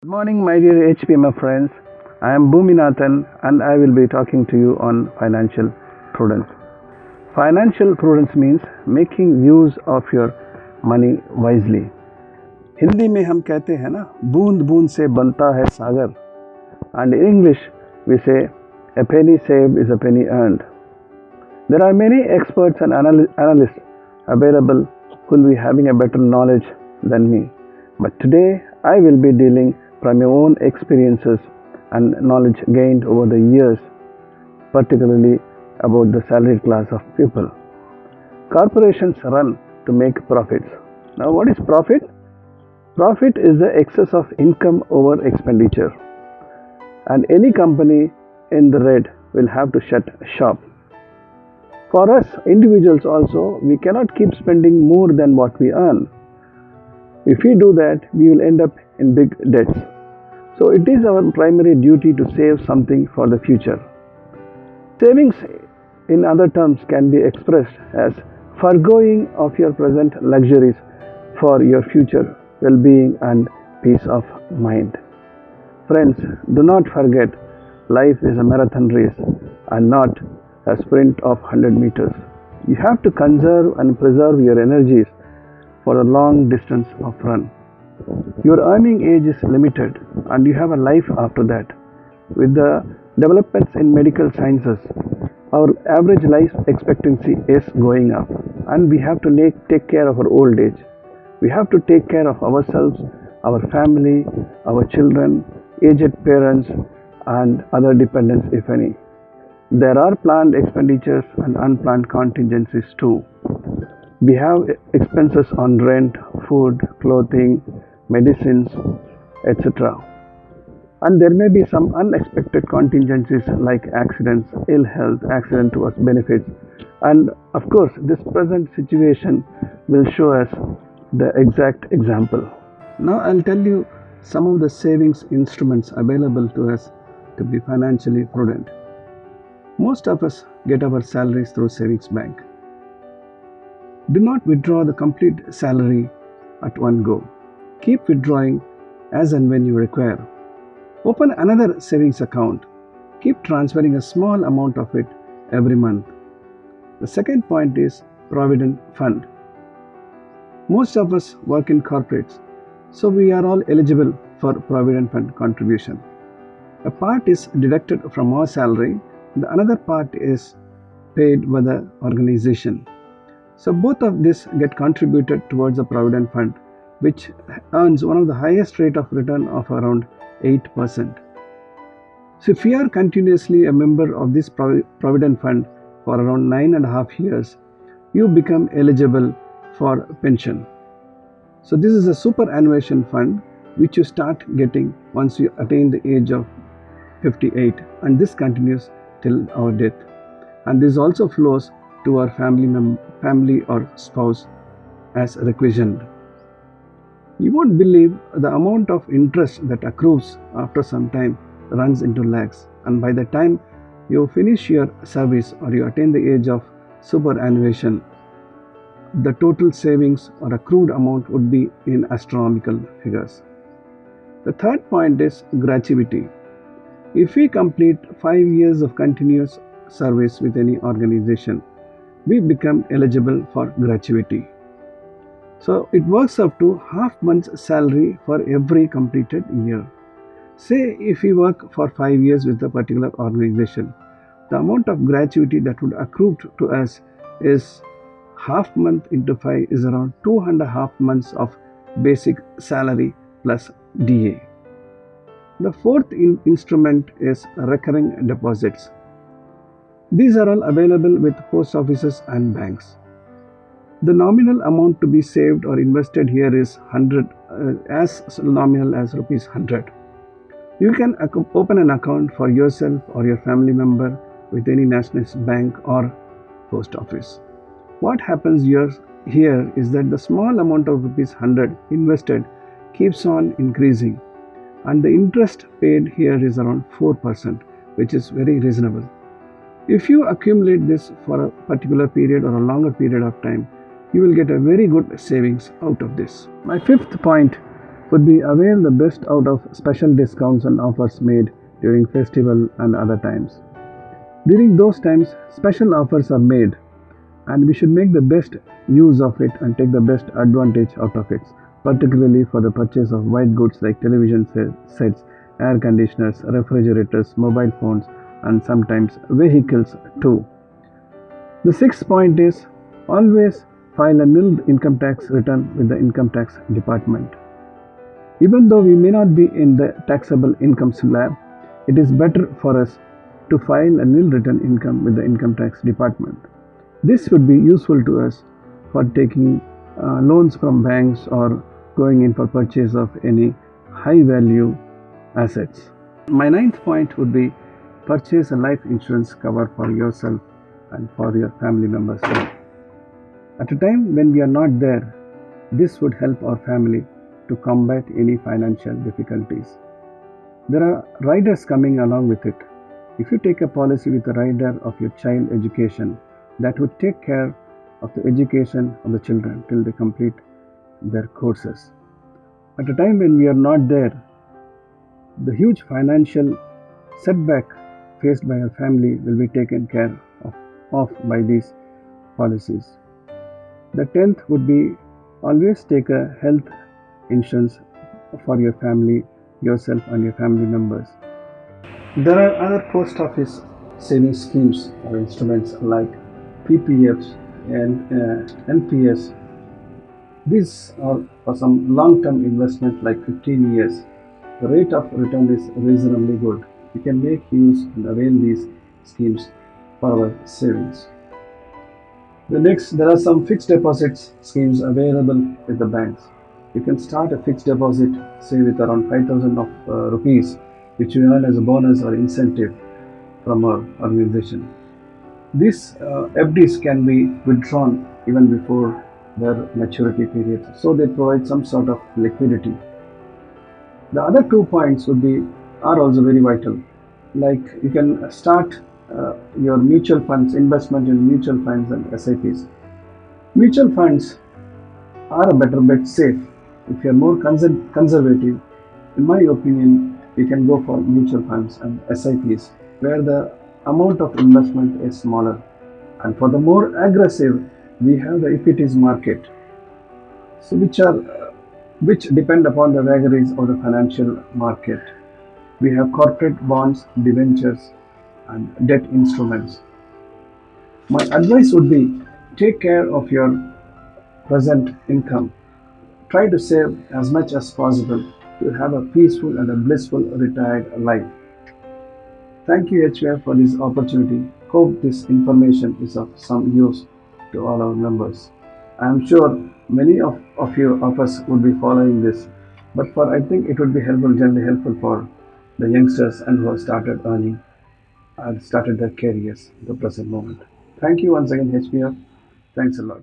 Good morning, my dear HPMF friends. I am Boominathan and I will be talking to you on financial prudence. Financial prudence means making use of your money wisely. Hindi में हम कहते हैं ना, बूंद बूंद से बनता है सागर. And in English we say a penny saved is a penny earned. There are many experts and analysts available who will be having a better knowledge than me. But today I will be dealing from your own experiences and knowledge gained over the years, particularly about the salaried class of people. Corporations run to make profits. Now, what is profit? Profit is the excess of income over expenditure, and any company in the red will have to shut shop. For us individuals also, we cannot keep spending more than what we earn. If we do that, we will end up in big debts. So it is our primary duty to save something for the future. Savings, in other terms, can be expressed as forgoing of your present luxuries for your future well-being and peace of mind. Friends, do not forget, life is a marathon race and not a sprint of 100 meters. You have to conserve and preserve your energies for a long distance of run. Your earning age is limited and you have a life after that. With the developments in medical sciences, our average life expectancy is going up and we have to take care of our old age. We have to take care of ourselves, our family, our children, aged parents and other dependents if any. There are planned expenditures and unplanned contingencies too. We have expenses on rent, food, clothing, medicines, etc. And there may be some unexpected contingencies like accidents, ill health, accident to us benefits. And of course, this present situation will show us the exact example. Now I'll tell you some of the savings instruments available to us to be financially prudent. Most of us get our salaries through savings bank. Do not withdraw the complete salary at one go. Keep withdrawing as and when you require. Open another savings account. Keep transferring a small amount of it every month. The second point is Provident Fund. Most of us work in corporates, so we are all eligible for Provident Fund contribution. A part is deducted from our salary, the another part is paid by the organization. So both of this get contributed towards the Provident Fund, which earns one of the highest rate of return of around 8%. So if you are continuously a member of this Provident Fund for around 9.5 years, you become eligible for pension. So this is a superannuation fund which you start getting once you attain the age of 58, and this continues till our death. And this also flows to our family or spouse as requisioned. You won't believe the amount of interest that accrues after some time runs into lakhs, and by the time you finish your service or you attain the age of superannuation, the total savings or accrued amount would be in astronomical figures. The third point is gratuity. If we complete 5 years of continuous service with any organization, we become eligible for gratuity. So it works up to half month's salary for every completed year. Say if we work for 5 years with a particular organization, the amount of gratuity that would accrue to us is half month into 5 is around 2.5 months of basic salary plus DA. The fourth instrument is recurring deposits. These are all available with post offices and banks. The nominal amount to be saved or invested here is 100, as nominal as rupees 100. You can open an account for yourself or your family member with any nationalist bank or post office. What happens here is that the small amount of rupees 100 invested keeps on increasing, and the interest paid here is around 4%, which is very reasonable. If you accumulate this for a particular period or a longer period of time, you will get a very good savings out of this. My fifth point would be avail the best out of special discounts and offers made during festival and other times. During those times, special offers are made, and we should make the best use of it and take the best advantage out of it, particularly for the purchase of white goods like television sets, air conditioners, refrigerators, mobile phones, and sometimes vehicles too. The sixth point is always file a nil income tax return with the income tax department. Even though we may not be in the taxable income slab, it is better for us to file a nil return income with the income tax department. This would be useful to us for taking loans from banks or going in for purchase of any high value assets. My ninth point would be purchase a life insurance cover for yourself and for your family members. At a time when we are not there, this would help our family to combat any financial difficulties. There are riders coming along with it. If you take a policy with a rider of your child education, that would take care of the education of the children till they complete their courses. At a time when we are not there, the huge financial setback faced by our family will be taken care of by these policies. The 10th would be always take a health insurance for your family, yourself and your family members. There are other post office savings schemes or instruments like PPFs and NPS. These are for some long-term investment like 15 years. The rate of return is reasonably good. We can make use and avail these schemes for our savings. There are some fixed deposits schemes available with the banks. You can start a fixed deposit, say with around 5,000 of rupees, which you earn as a bonus or incentive from our organization. These FDs can be withdrawn even before their maturity period, so they provide some sort of liquidity. The other 2 points are also very vital. Like you can start your mutual funds, investment in mutual funds and SIPs. Mutual funds are a better bet, safe. If you are more conservative, in my opinion, you can go for mutual funds and SIPs, where the amount of investment is smaller. And for the more aggressive, we have the equities market, so which depend upon the vagaries of the financial market. We have corporate bonds, debentures, and debt instruments. My advice would be take care of your present income. Try to save as much as possible to have a peaceful and a blissful retired life. Thank you, HPMF, for this opportunity. Hope this information is of some use to all our members. I am sure many of us would be following this, but I think it would be generally helpful for the youngsters and who have started earning and started their careers at the present moment. Thank you once again, HPMF. Thanks a lot.